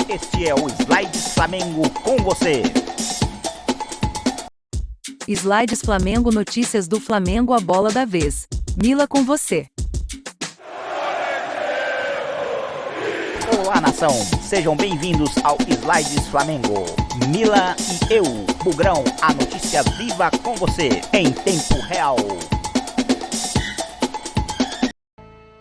Este é o Slides Flamengo com você. Slides Flamengo, notícias do Flamengo, a bola da vez. Mila com você. Olá, nação, sejam bem-vindos ao Slides Flamengo. Mila e eu, Bugrão, a notícia viva com você, em tempo real.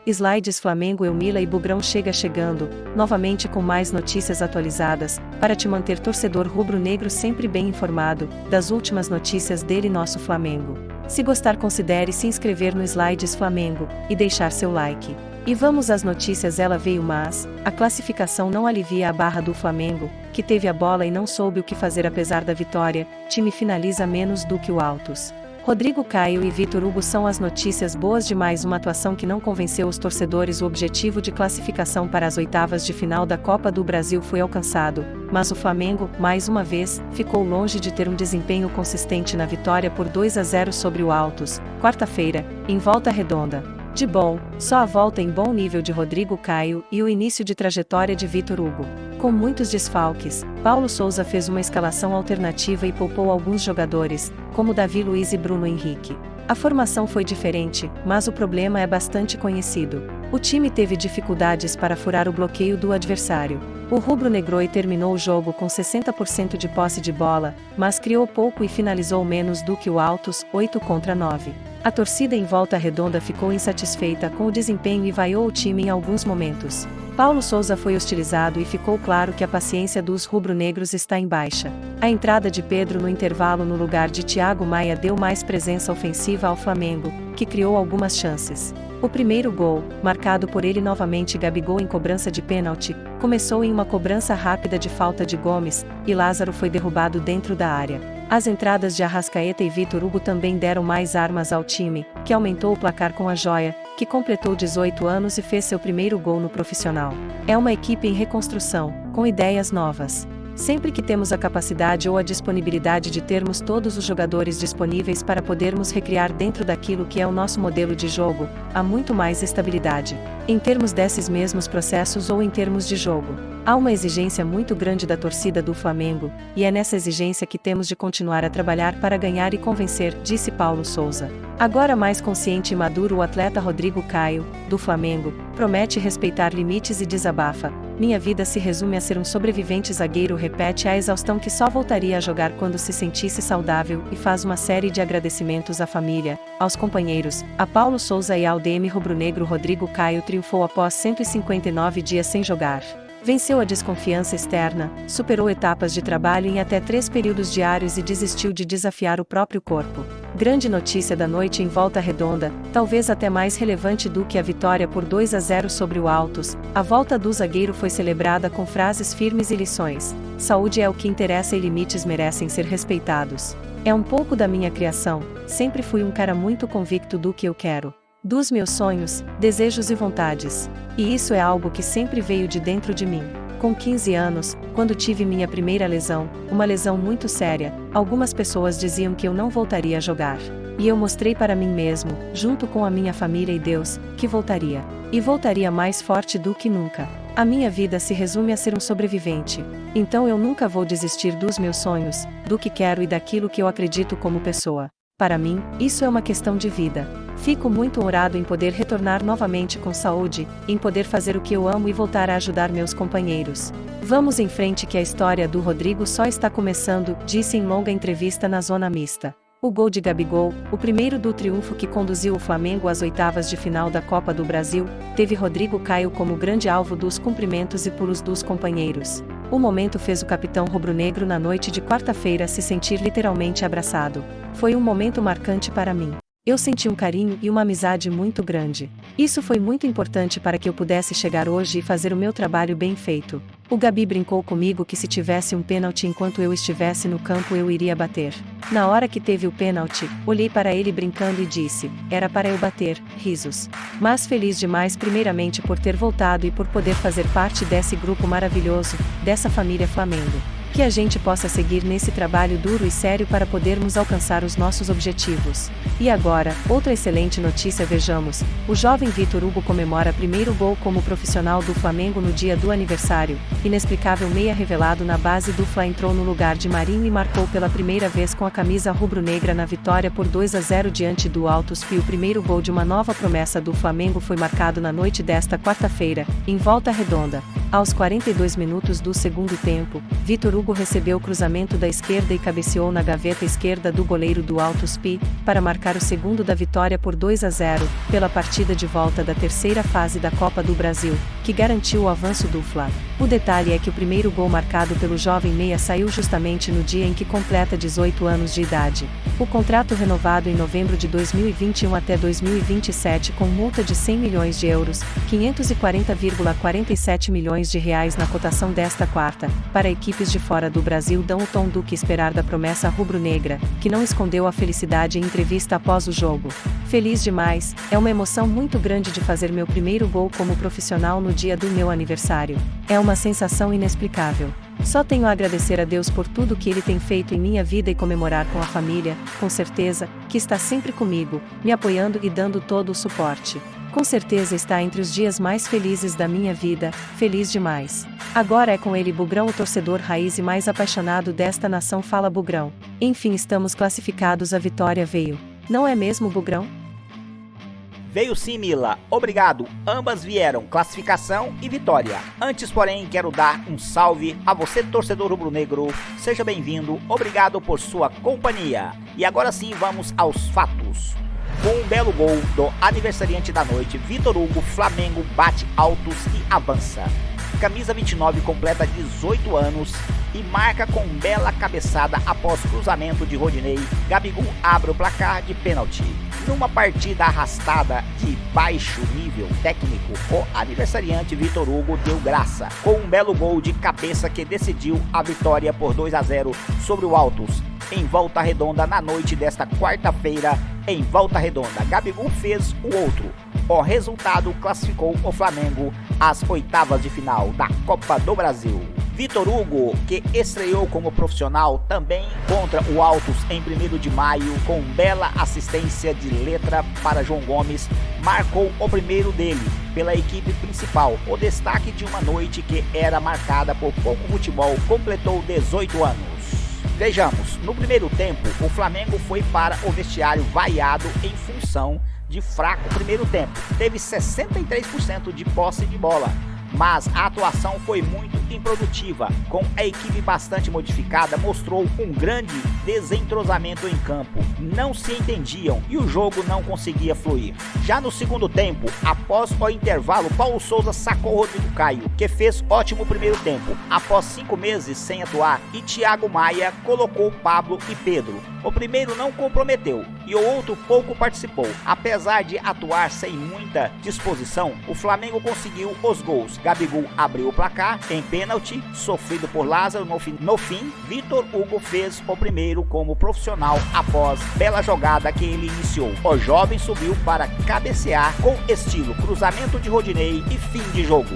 Slides Flamengo, eu, Mila e Bugrão chegando, novamente com mais notícias atualizadas, para te manter torcedor rubro-negro sempre bem informado, das últimas notícias dele nosso Flamengo. Se gostar, considere se inscrever no Slides Flamengo, e deixar seu like. E vamos às notícias. Ela veio, mas a classificação não alivia a barra do Flamengo, que teve a bola e não soube o que fazer apesar da vitória. Time finaliza menos do que o Altos. Rodrigo Caio e Vitor Hugo são as notícias boas de mais uma atuação que não convenceu os torcedores. O objetivo de classificação para as oitavas de final da Copa do Brasil foi alcançado, mas o Flamengo, mais uma vez, ficou longe de ter um desempenho consistente na vitória por 2-0 sobre o Altos, quarta-feira, em Volta Redonda. De bom, só a volta em bom nível de Rodrigo Caio e o início de trajetória de Vitor Hugo. Com muitos desfalques, Paulo Souza fez uma escalação alternativa e poupou alguns jogadores, como Davi Luiz e Bruno Henrique. A formação foi diferente, mas o problema é bastante conhecido. O time teve dificuldades para furar o bloqueio do adversário. O rubro-negro terminou o jogo com 60% de posse de bola, mas criou pouco e finalizou menos do que o Altos, 8-9. A torcida em Volta Redonda ficou insatisfeita com o desempenho e vaiou o time em alguns momentos. Paulo Souza foi hostilizado e ficou claro que a paciência dos rubro-negros está em baixa. A entrada de Pedro no intervalo no lugar de Thiago Maia deu mais presença ofensiva ao Flamengo, que criou algumas chances. O primeiro gol, marcado por ele novamente, Gabigol em cobrança de pênalti, começou em uma cobrança rápida de falta de Gomes, e Lázaro foi derrubado dentro da área. As entradas de Arrascaeta e Vitor Hugo também deram mais armas ao time, que aumentou o placar com a Joia, que completou 18 anos e fez seu primeiro gol no profissional. É uma equipe em reconstrução, com ideias novas. Sempre que temos a capacidade ou a disponibilidade de termos todos os jogadores disponíveis para podermos recriar dentro daquilo que é o nosso modelo de jogo, há muito mais estabilidade. Em termos desses mesmos processos ou em termos de jogo, há uma exigência muito grande da torcida do Flamengo, e é nessa exigência que temos de continuar a trabalhar para ganhar e convencer, disse Paulo Souza. Agora mais consciente e maduro, o atleta Rodrigo Caio, do Flamengo, promete respeitar limites e desabafa: minha vida se resume a ser um sobrevivente zagueiro, repete a exaustão que só voltaria a jogar quando se sentisse saudável, e faz uma série de agradecimentos à família, aos companheiros, a Paulo Souza e ao DM rubro-negro. Rodrigo Caio triunfou após 159 dias sem jogar. Venceu a desconfiança externa, superou etapas de trabalho em até 3 períodos diários e desistiu de desafiar o próprio corpo. Grande notícia da noite em Volta Redonda, talvez até mais relevante do que a vitória por 2-0 sobre o Altos. A volta do zagueiro foi celebrada com frases firmes e lições: saúde é o que interessa e limites merecem ser respeitados. É um pouco da minha criação, sempre fui um cara muito convicto do que eu quero, dos meus sonhos, desejos e vontades. E isso é algo que sempre veio de dentro de mim. Com 15 anos, quando tive minha primeira lesão, uma lesão muito séria, algumas pessoas diziam que eu não voltaria a jogar. E eu mostrei para mim mesmo, junto com a minha família e Deus, que voltaria. E voltaria mais forte do que nunca. A minha vida se resume a ser um sobrevivente. Então eu nunca vou desistir dos meus sonhos, do que quero e daquilo que eu acredito como pessoa. Para mim, isso é uma questão de vida. Fico muito honrado em poder retornar novamente com saúde, em poder fazer o que eu amo e voltar a ajudar meus companheiros. Vamos em frente que a história do Rodrigo só está começando, disse em longa entrevista na Zona Mista. O gol de Gabigol, o primeiro do triunfo que conduziu o Flamengo às oitavas de final da Copa do Brasil, teve Rodrigo Caio como grande alvo dos cumprimentos e pulos dos companheiros. O momento fez o capitão rubro-negro na noite de quarta-feira se sentir literalmente abraçado. Foi um momento marcante para mim. Eu senti um carinho e uma amizade muito grande. Isso foi muito importante para que eu pudesse chegar hoje e fazer o meu trabalho bem feito. O Gabi brincou comigo que se tivesse um pênalti enquanto eu estivesse no campo eu iria bater. Na hora que teve o pênalti, olhei para ele brincando e disse: era para eu bater, risos. Mas feliz demais primeiramente por ter voltado e por poder fazer parte desse grupo maravilhoso, dessa família Flamengo. Que a gente possa seguir nesse trabalho duro e sério para podermos alcançar os nossos objetivos. E agora, outra excelente notícia, vejamos. O jovem Vitor Hugo comemora primeiro gol como profissional do Flamengo no dia do aniversário. Inexplicável meia revelado na base do Fla entrou no lugar de Marinho e marcou pela primeira vez com a camisa rubro-negra na vitória por 2-0 diante do Altos Fi. O primeiro gol de uma nova promessa do Flamengo foi marcado na noite desta quarta-feira, em Volta Redonda. Aos 42 minutos do segundo tempo, Vitor Hugo recebeu o cruzamento da esquerda e cabeceou na gaveta esquerda do goleiro do Altos Fi, para marcar o segundo da vitória por 2-0, pela partida de volta da terceira fase da Copa do Brasil, que garantiu o avanço do Fla. O detalhe é que o primeiro gol marcado pelo jovem meia saiu justamente no dia em que completa 18 anos de idade. O contrato renovado em novembro de 2021 até 2027 com multa de 100 milhões de euros, 540,47 milhões de reais na cotação desta quarta, para equipes de fora do Brasil dão o tom do que esperar da promessa rubro-negra, que não escondeu a felicidade em entrevista após o jogo. Feliz demais, é uma emoção muito grande de fazer meu primeiro gol como profissional no dia do meu aniversário. É uma sensação inexplicável. Só tenho a agradecer a Deus por tudo que Ele tem feito em minha vida e comemorar com a família, com certeza, que está sempre comigo, me apoiando e dando todo o suporte. Com certeza está entre os dias mais felizes da minha vida, feliz demais. Agora é com ele Bugrão, o torcedor raiz e mais apaixonado desta nação. Fala Bugrão. Enfim, estamos classificados, a vitória veio. Não é mesmo, Bugrão? Veio sim, Mila. Obrigado. Ambas vieram, classificação e vitória. Antes, porém, quero dar um salve a você, torcedor rubro-negro. Seja bem-vindo. Obrigado por sua companhia. E agora sim, vamos aos fatos. Com um belo gol do aniversariante da noite, Vitor Hugo, Flamengo bate Altos e avança. Camisa 29 completa 18 anos e marca com bela cabeçada após cruzamento de Rodinei. Gabigol abre o placar de pênalti. Numa partida arrastada de baixo nível técnico, o aniversariante Vitor Hugo deu graça, com um belo gol de cabeça que decidiu a vitória por 2-0 sobre o Altos, em Volta Redonda na noite desta quarta-feira, em Volta Redonda. Gabigol fez o outro. O resultado classificou o Flamengo às oitavas de final da Copa do Brasil. Vitor Hugo, que estreou como profissional também contra o Altos em 1º de maio, com bela assistência de letra para João Gomes, marcou o primeiro dele pela equipe principal. O destaque de uma noite que era marcada por pouco futebol, completou 18 anos. Vejamos, no primeiro tempo, o Flamengo foi para o vestiário vaiado em função de fraco primeiro tempo. Teve 63% de posse de bola, mas a atuação foi muito improdutiva. Com a equipe bastante modificada, mostrou um grande desentrosamento em campo. Não se entendiam e o jogo não conseguia fluir. Já no segundo tempo, após o intervalo, Paulo Souza sacou Rodrigo Caio, que fez ótimo primeiro tempo, após 5 meses sem atuar, e Thiago Maia colocou Pablo e Pedro. O primeiro não comprometeu e o outro pouco participou. Apesar de atuar sem muita disposição, o Flamengo conseguiu os gols. Gabigol abriu o placar em pênalti, sofrido por Lázaro no fim. Vitor Hugo fez o primeiro como profissional após bela jogada que ele iniciou. O jovem subiu para cabecear com estilo, cruzamento de Rodinei e fim de jogo.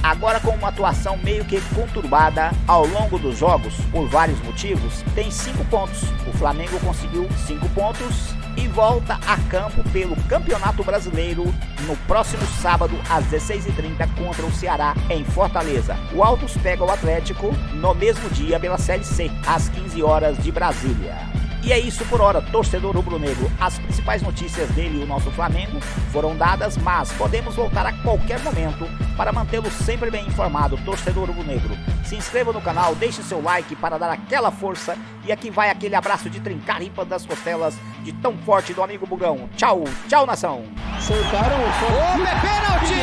Agora, com uma atuação meio que conturbada ao longo dos jogos, por vários motivos, tem 5 pontos. O Flamengo conseguiu 5 pontos e volta a campo pelo Campeonato Brasileiro no próximo sábado às 16h30 contra o Ceará em Fortaleza. O Altos pega o Atlético no mesmo dia pela Série C, às 15 horas de Brasília. E é isso por hora, torcedor rubro-negro. As principais notícias dele e o nosso Flamengo foram dadas, mas podemos voltar a qualquer momento para mantê-lo sempre bem informado, torcedor rubro-negro. Se inscreva no canal, deixe seu like para dar aquela força. E aqui vai aquele abraço de trincar ripas das costelas de tão forte do amigo Bugão. Tchau, tchau, nação. Soltaram o é pênalti!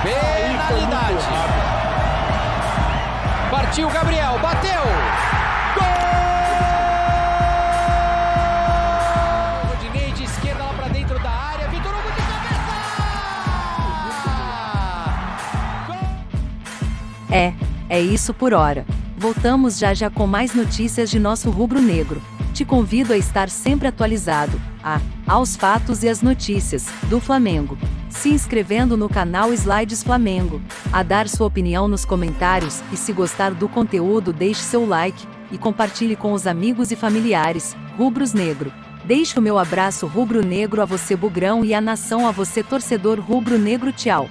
Penalidade. Partiu Gabriel, bateu! Rodinei de esquerda lá pra dentro da área, Vitor Hugo de cabeça! É isso por hora. Voltamos já com mais notícias de nosso rubro-negro. Te convido a estar sempre atualizado aos fatos e às notícias do Flamengo. se inscrevendo no canal Slides Flamengo, a dar sua opinião nos comentários e se gostar do conteúdo deixe seu like e compartilhe com os amigos e familiares, rubros negro. Deixo o meu abraço rubro-negro a você bugrão e a nação a você torcedor rubro-negro, tchau.